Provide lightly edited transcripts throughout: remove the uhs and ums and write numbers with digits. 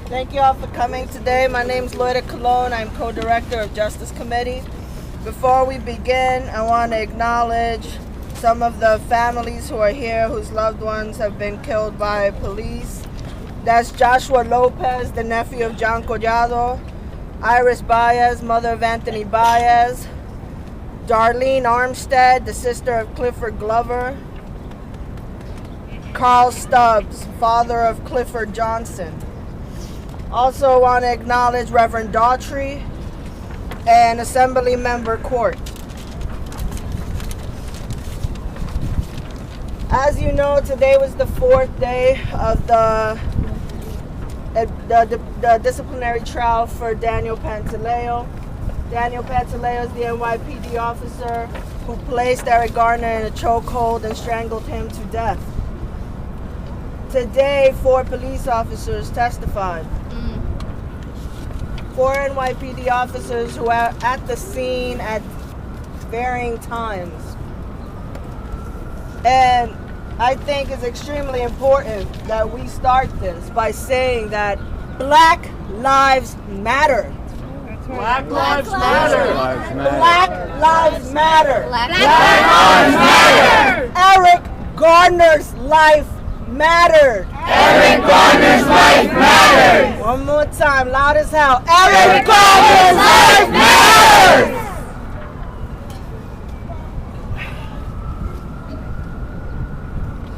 Thank you all for coming today. My name is Loida Colon. I'm co-director of Justice Committee. Before we begin, I want to acknowledge some of the families who are here whose loved ones have been killed by police. That's Joshua Lopez, the nephew of John Collado, Iris Baez, mother of Anthony Baez, Darlene Armstead, the sister of Clifford Glover, Carl Stubbs, father of Clifford Johnson. Also want to acknowledge Reverend Daughtry and Assembly Member Court. As you know, today was the fourth day of the disciplinary trial for Daniel Pantaleo. Daniel Pantaleo is the NYPD officer who placed Eric Garner in a chokehold and strangled him to death. Today, 4 police officers testified. 4 NYPD officers who are at the scene at varying times. And I think it's extremely important that we start this by saying that Black Lives Matter. Black Lives Matter. Black Lives Matter. Black Lives Matter. Eric Garner's life mattered. Eric Garner's life mattered. One more time, loud as hell. Eric Garner's life matters.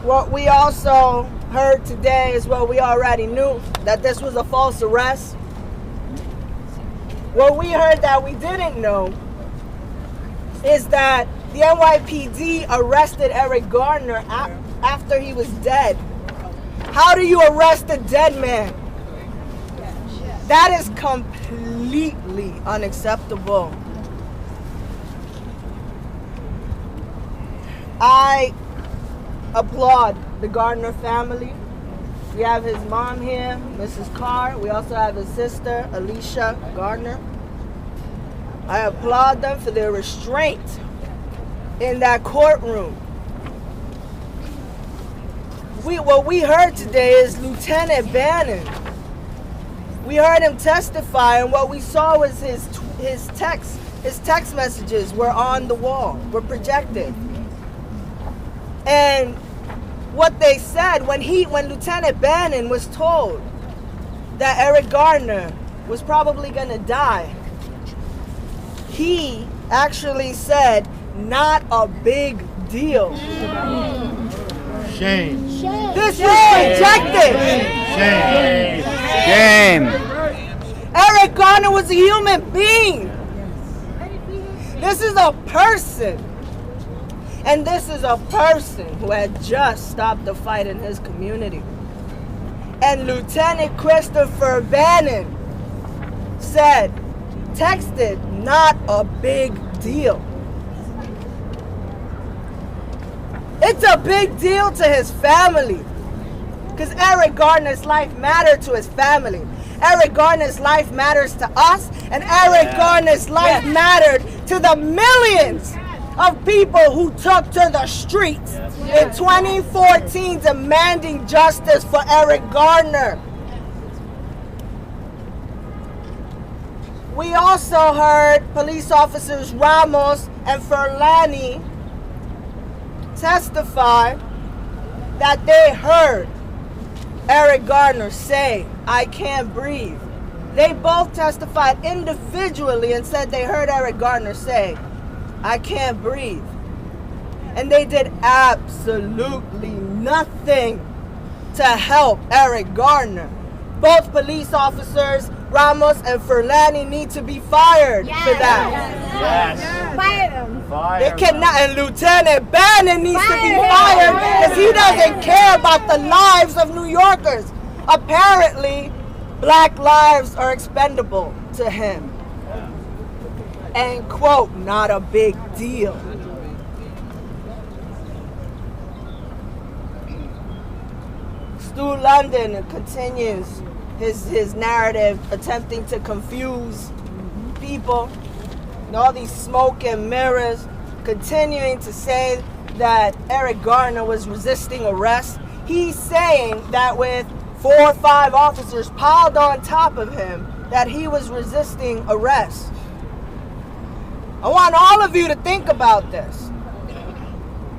What we also heard today is what we already knew, that this was a false arrest. What we heard that we didn't know is that the NYPD arrested Eric Garner after he was dead. How do you arrest a dead man? That is completely unacceptable. I applaud the Garner family. We have his mom here, Mrs. Carr. We also have his sister, Alicia Garner. I applaud them for their restraint in that courtroom. What we heard today is Lieutenant Bannon. We heard him testify, and what we saw was his text messages were on the wall, were projected. And what they said when Lieutenant Bannon was told that Eric Garner was probably going to die, he actually said, "Not a big deal." Shame. This is projected. Shame. Shame. Eric Garner was a human being. This is a person. And this is a person who had just stopped the fight in his community. And Lieutenant Christopher Bannon texted, "Not a big deal." It's a big deal to his family, because Eric Garner's life mattered to his family. Eric Garner's life matters to us, and Eric Garner's life mattered to the millions of people who took to the streets in 2014 demanding justice for Eric Garner. We also heard police officers Ramos and Furlani testify that they heard Eric Garner say, "I can't breathe." They both testified individually and said they heard Eric Garner say, "I can't breathe." And they did absolutely nothing to help Eric Garner. Both police officers, Ramos and Furlani, need to be fired for that. Yes. Fire them. They cannot, and Lieutenant Bannon needs to be fired because he doesn't care about the lives of New Yorkers. Apparently, Black lives are expendable to him. And quote, "not a big deal." Stu London continues his narrative, attempting to confuse people. And all these smoke and mirrors, continuing to say that Eric Garner was resisting arrest. He's saying that with 4 or 5 officers piled on top of him that he was resisting arrest. I want all of you to think about this.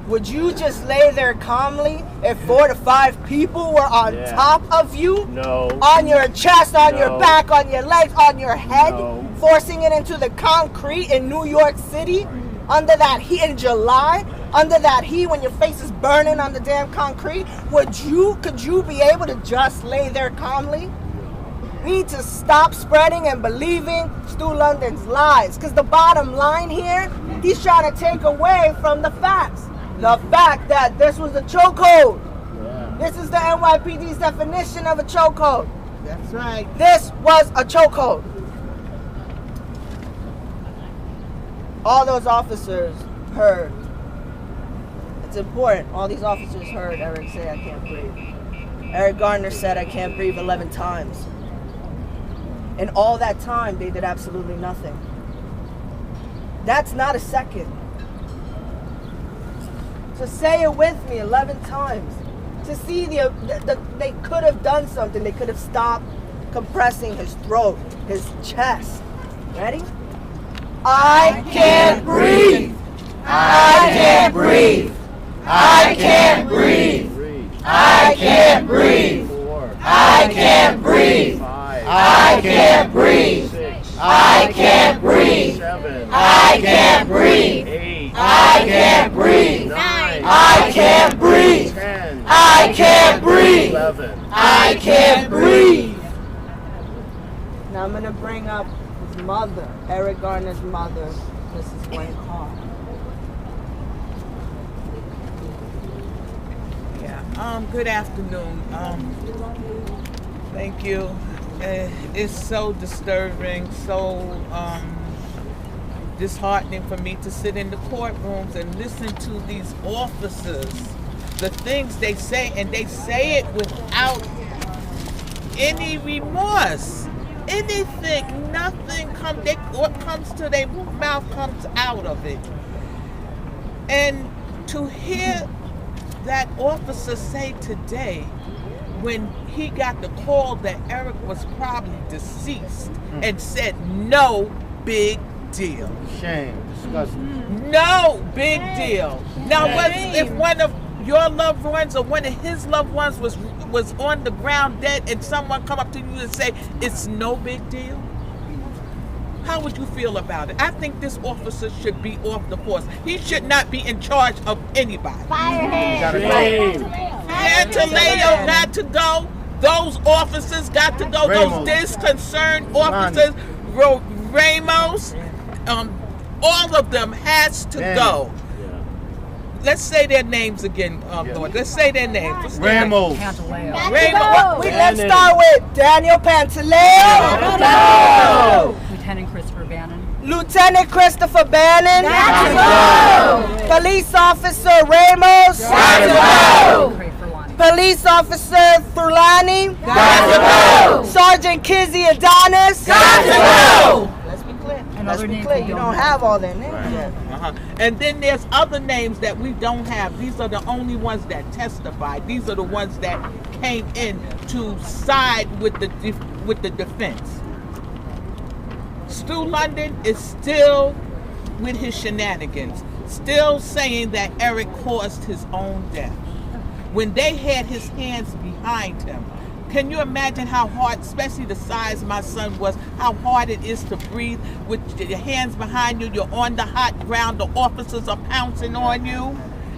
Would you just lay there calmly if 4 to 5 people were on top of you? No. On your chest, on your No. back, on your legs, on your head, No. forcing it into the concrete in New York City, under that heat in July, under that heat when your face is burning on the damn concrete? Could you be able to just lay there calmly? We need to stop spreading and believing Stu London's lies. Because the bottom line here, he's trying to take away from the facts. The fact that this was a chokehold. This is the NYPD's definition of a chokehold. That's right. This was a chokehold. All those officers heard. It's important. All these officers heard Eric say, "I can't breathe." Eric Garner said, "I can't breathe" 11 times. And all that time, they did absolutely nothing. That's not a second. To say it with me 11 times. To see they could have done something. They could have stopped compressing his throat, his chest. Ready? I can't breathe. I can't breathe. I can't breathe. I can't breathe. 4, I can't breathe. 5, I can't breathe. 6, I can't breathe. 7, I can't breathe. 8, I can't breathe. 9, I can't breathe. 10, I can't breathe. 11. I can't breathe. Now I'm gonna bring up his mother, Eric Garner's mother, Mrs. Gwenn Carr. Yeah. Good afternoon. Thank you. It's so disturbing, so disheartening for me to sit in the courtrooms and listen to these officers, the things they say, and they say it without any remorse. Anything, nothing what comes to their mouth comes out of it. And to hear that officer say today, when he got the call that Eric was probably deceased, and said, "No big deal." Shame. Disgusting. No big deal. Now, if one of your loved ones or one of his loved ones was on the ground dead, and someone come up to you and say, "It's no big deal," how would you feel about it? I think this officer should be off the force. He should not be in charge of anybody. Shame. Pantaleo got to go. Those officers got to go. Ramos. Those disconcerted officers, Ramos, all of them has to go. Let's say their names again, Lord. Let's say their names. What's their name? Ramos. Ramos. Let's start with Daniel Pantaleo. Lieutenant Christopher Bannon. Lieutenant Christopher Bannon. Police Officer Ramos. Pray for Lonnie. Police Officer Fulani. Sergeant Kizzy Adonis. Let's be clear. And Let's other be names clear. we You don't don't have. have all their names yet. And then there's other names that we don't have. These are the only ones that testified. These are the ones that came in to side with the defense. Stu London is still with his shenanigans, still saying that Eric caused his own death, when they had his hands behind him. Can you imagine how hard, especially the size my son was, how hard it is to breathe with your hands behind you? You're on the hot ground, the officers are pouncing on you,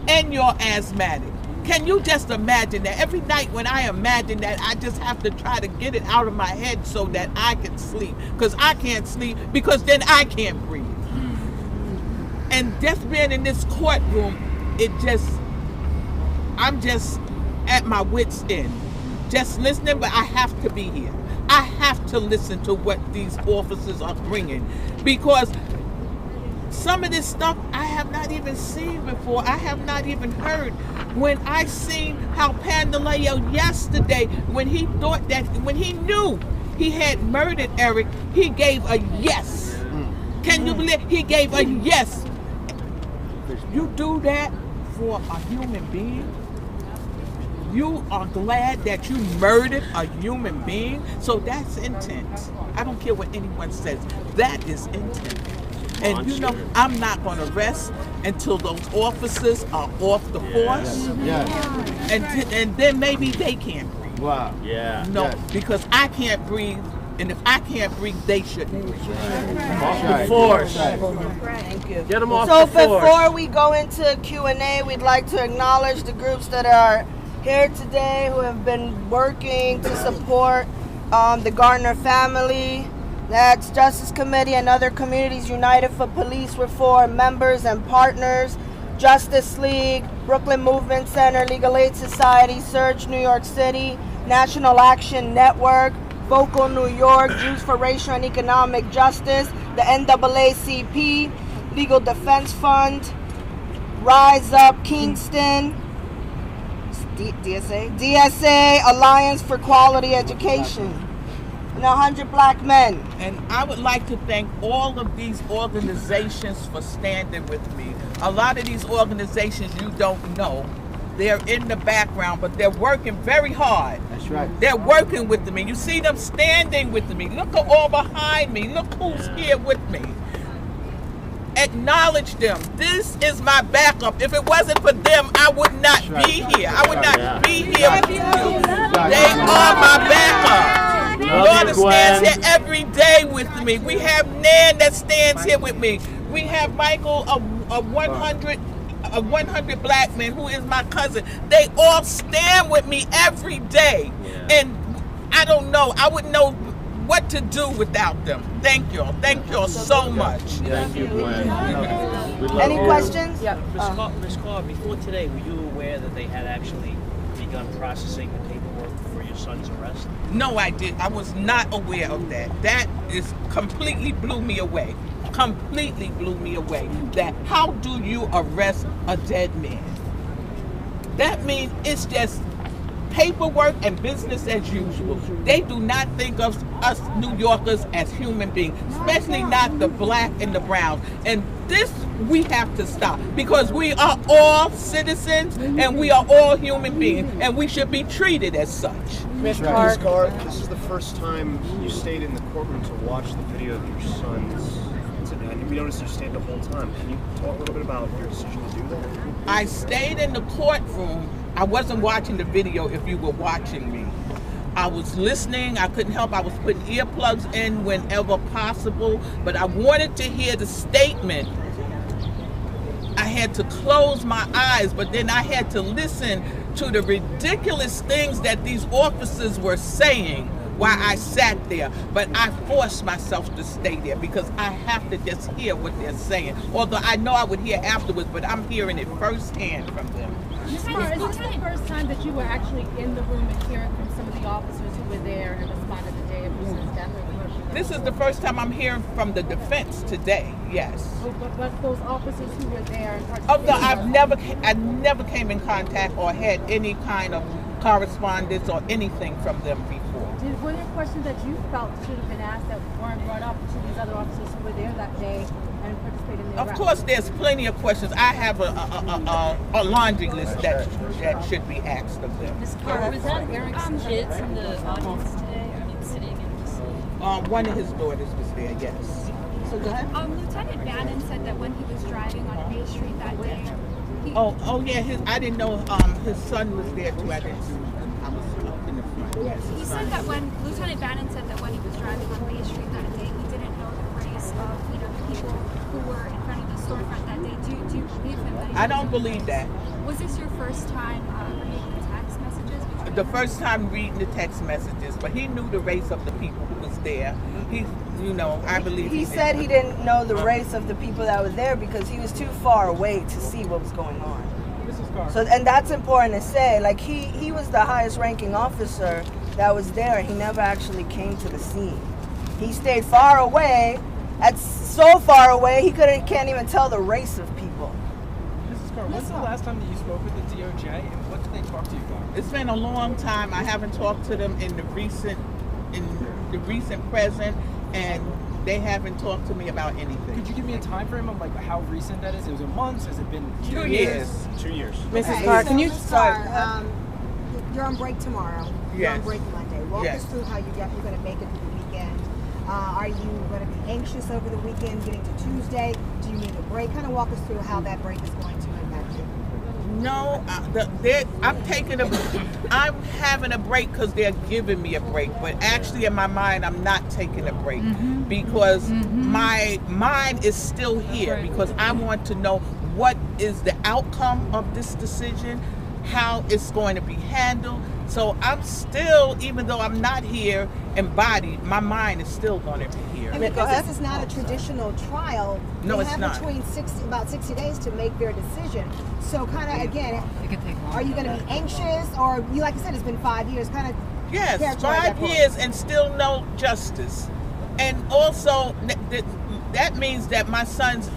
and you're asthmatic. Can you just imagine that? Every night when I imagine that, I just have to try to get it out of my head so that I can sleep. Because I can't sleep, because then I can't breathe. And just being in this courtroom, I'm just at my wit's end. Just listening, but I have to be here. I have to listen to what these officers are bringing, because some of this stuff I have not even seen before. I have not even heard. When I seen how Pantaleo yesterday, when he knew he had murdered Eric, he gave a yes. Can you believe he gave a yes? You do that for a human being? You are glad that you murdered a human being? So that's intent. I don't care what anyone says. That is intent. And you know, I'm not going to rest until those officers are off the force. And then maybe they can't breathe. Wow. Yeah. No, because I can't breathe. And if I can't breathe, they shouldn't breathe. Off the force. Thank you. Get them off So the force. before we go into Q&A, we'd like to acknowledge the groups that are here today who have been working to support the Gardner family. That's Justice Committee and other communities united for police reform members and partners, Justice League, Brooklyn Movement Center, Legal Aid Society, Surge New York City, National Action Network, Vocal New York, Jews for Racial and Economic Justice, the NAACP, Legal Defense Fund, Rise Up Kingston, DSA, Alliance for Quality Education, and 100 Black Men. And I would like to thank all of these organizations for standing with me. A lot of these organizations you don't know. They're in the background, but they're working very hard. That's right. They're working with me. You see them standing with me. Look at all behind me. Look who's here with me. Acknowledge them. This is my backup. If it wasn't for them, I would not be here. I would not be here with you. They are my backup. Lorna stands here every day with me. We have Nan that stands here with me. We have Michael, a 100 Black Men, who is my cousin. They all stand with me every day. And I don't know. I wouldn't know what to do without them. Thank y'all. Thank y'all so much. Thank you, Gwen. Any questions? Yeah. Ms. Carr, before today, were you aware that they had actually begun processing the paperwork for your son's arrest? No, I did. I was not aware of that. That is completely blew me away. Completely blew me away. That how do you arrest a dead man? That means it's just paperwork and business as usual. They do not think of us New Yorkers as human beings, especially not the black and the brown. And this we have to stop, because we are all citizens and we are all human beings, and we should be treated as such. Ms. Carr, this is the first time you stayed in the courtroom to watch the video of your son's incident, and we noticed you stayed the whole time. Can you talk a little bit about your decision to do that? I stayed in the courtroom. I wasn't watching the video if you were watching me. I was listening. I couldn't help. I was putting earplugs in whenever possible, but I wanted to hear the statement. I had to close my eyes, but then I had to listen to the ridiculous things that these officers were saying while I sat there. But I forced myself to stay there because I have to just hear what they're saying. Although I know I would hear afterwards, but I'm hearing it firsthand from them. Ms. Carr, is this the first time that you were actually in the room and hearing from some of the officers who were there and responded the day of your son's death? This is the first time I'm hearing from the defense today, yes. But those officers who were there and Oh no, I never came in contact or had any kind of correspondence or anything from them before. Were there questions that you felt should have been asked that weren't brought up to these other officers who were there that day and participated in the arrest? Of course, there's plenty of questions. I have a laundry list that should be asked of them. Ms. Carr, was that Eric's kids in the audience today? I mean, sitting in the seat? One of his daughters was there, yes. So go ahead. Lieutenant Bannon said that when he was driving on Bay Street that day, I didn't know his son was there too. I didn't see him. I was up in the front. Yes, he said that when Lieutenant Bannon said that when he was driving on Bay Street that day, he didn't know the race of the people who were in front of the storefront that day. Do you believe him? I don't believe that. Was this your first time reading the text messages? The first time reading the text messages, but he knew the race of the people who was there. I believe he said he didn't know the race of the people that were there because he was too far away to see what was going on. So, and that's important to say. Like he was the highest ranking officer that was there. He never actually came to the scene. He stayed far away. So far away, he can't even tell the race of people. Mrs. Carr, when's the last time that you spoke with the DOJ, and what did they talk to you about? It's been a long time. I haven't talked to them in the recent present, and they haven't talked to me about anything. Could you give me a time frame of like how recent that is? It was a month? Has it been 2 years? 2 years. Mrs. Carr, can you Sorry. You're on break tomorrow. You're Yes. on break Monday. Walk Yes. us through how you're going to make it through the weekend. Are you going to be anxious over the weekend getting to Tuesday? Do you need a break? Kind of walk us through how that break is going to impact you. No, I'm having a break because they're giving me a break, but actually in my mind I'm not taking a break because my mind is still here because I want to know what is the outcome of this decision, how it's going to be handled. So I'm still, even though I'm not here embodied, my mind is still going to be here. And because this is not a traditional trial, No, they it's have not. between about 60 days to make their decision. So kind of, again, are you going to be anxious or, you like you said, it's been 5 years, kind of Yes, characterize 5 that for us. years and still no justice. And also, that means that my son's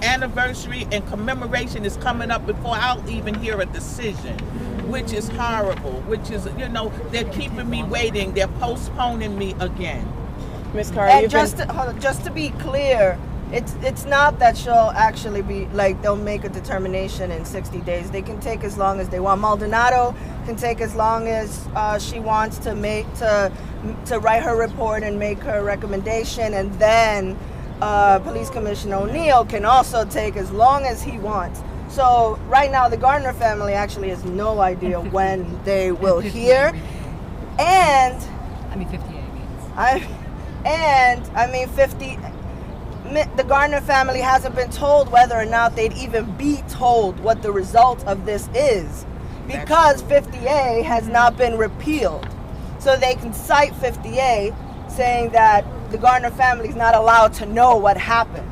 anniversary and commemoration is coming up before I'll even hear a decision, which is horrible, which is, they're keeping me waiting. They're postponing me again. Ms. Carr, and just to be clear, it's not that she'll actually be, like, they'll make a determination in 60 days. They can take as long as they want. Maldonado can take as long as she wants to write her report and make her recommendation, and then Police Commissioner O'Neill can also take as long as he wants. So right now the Gardner family actually has no idea when they will hear. And 50, the Gardner family hasn't been told whether or not they'd even be told what the result of this is, because 50A has not been repealed. So they can cite 50A saying that the Gardner family is not allowed to know what happened.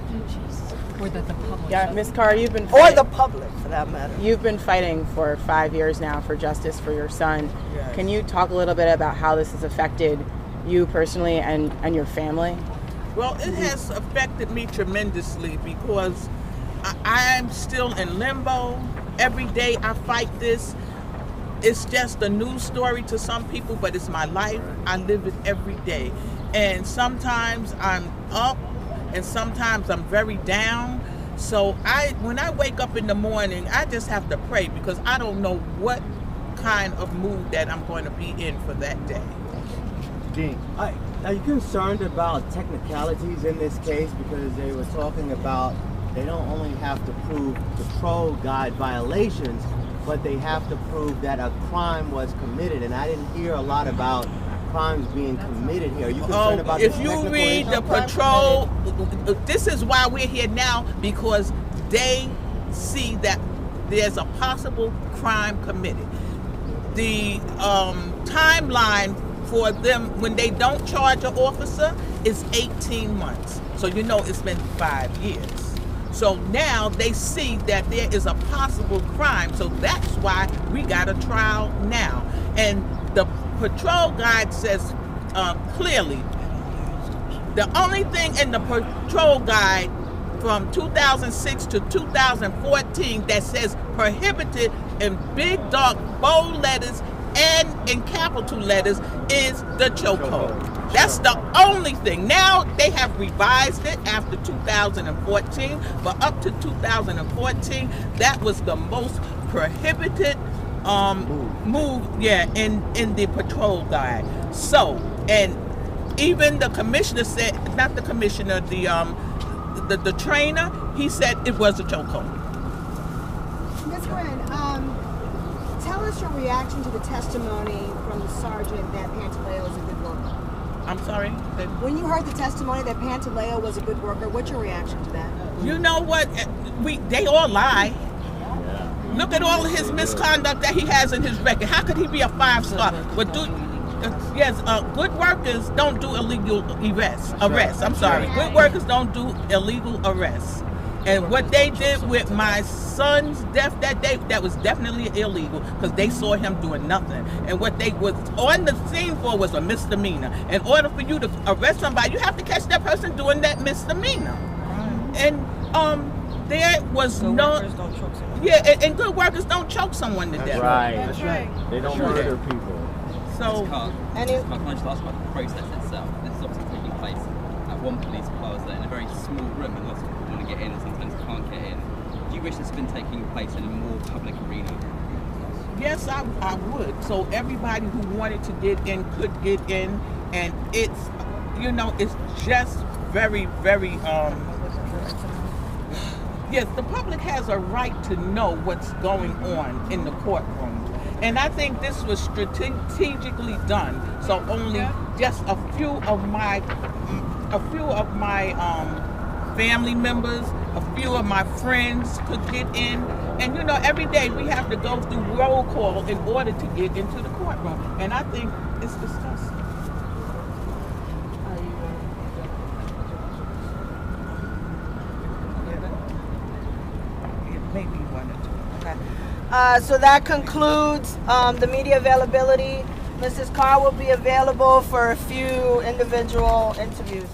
Or that the public. Yeah, Ms. Carr, or the public, for that matter. You've been fighting for 5 years now for justice for your son. Yes. Can you talk a little bit about how this has affected you personally and your family? Well, it has affected me tremendously because I'm still in limbo. Every day I fight this. It's just a news story to some people, but it's my life. I live it every day. And sometimes I'm up and sometimes I'm very down. So when I wake up in the morning, I just have to pray because I don't know what kind of mood that I'm going to be in for that day. Dean. Are you concerned about technicalities in this case? Because they were talking about they don't only have to prove patrol guide violations, but they have to prove that a crime was committed. And I didn't hear a lot about crimes being committed here. Are you concerned about if you read the patrol, this is why we're here now, because they see that there's a possible crime committed. The timeline for them when they don't charge an officer is 18 months. So it's been 5 years. So now they see that there is a possible crime. So that's why we got a trial now. And the patrol guide says clearly, the only thing in the patrol guide from 2006 to 2014 that says prohibited in big dark bold letters and in capital letters is the chokehold. That's the only thing. Now they have revised it after 2014, but up to 2014, that was the most prohibited move in the patrol guide. So, and even the commissioner said, not the commissioner, the trainer, he said it was a chokehold. Ms. Gwenn, tell us your reaction to the testimony from the sergeant that Pantaleo is a good worker. I'm sorry? When you heard the testimony that Pantaleo was a good worker, what's your reaction to that? You know what? They all lie. Look at all of his misconduct that he has in his record. How could he be a 5-star? But good workers don't do illegal arrests. Good workers don't do illegal arrests. And what they did with my son's death that day, that was definitely illegal because they saw him doing nothing. And what they was on the scene for was a misdemeanor. In order for you to arrest somebody, you have to catch that person doing that misdemeanor. And there was and good workers don't choke someone to death. Right. That's right. They don't murder people. So, can I just ask about the process itself? This is obviously taking place at one police plaza in a very small room, and lots of people want to get in and sometimes can't get in. Do you wish this had been taking place in a more public arena? Yes, I would. So everybody who wanted to get in could get in, and it's, you know, it's just very, very, yes, the public has a right to know what's going on in the courtroom. And I think this was strategically done, so only just a few of my family members, a few of my friends could get in. And you know, every day we have to go through roll call in order to get into the courtroom. And I think it's disgusting. Maybe one or two. Okay. So that concludes the media availability. Mrs. Carr will be available for a few individual interviews.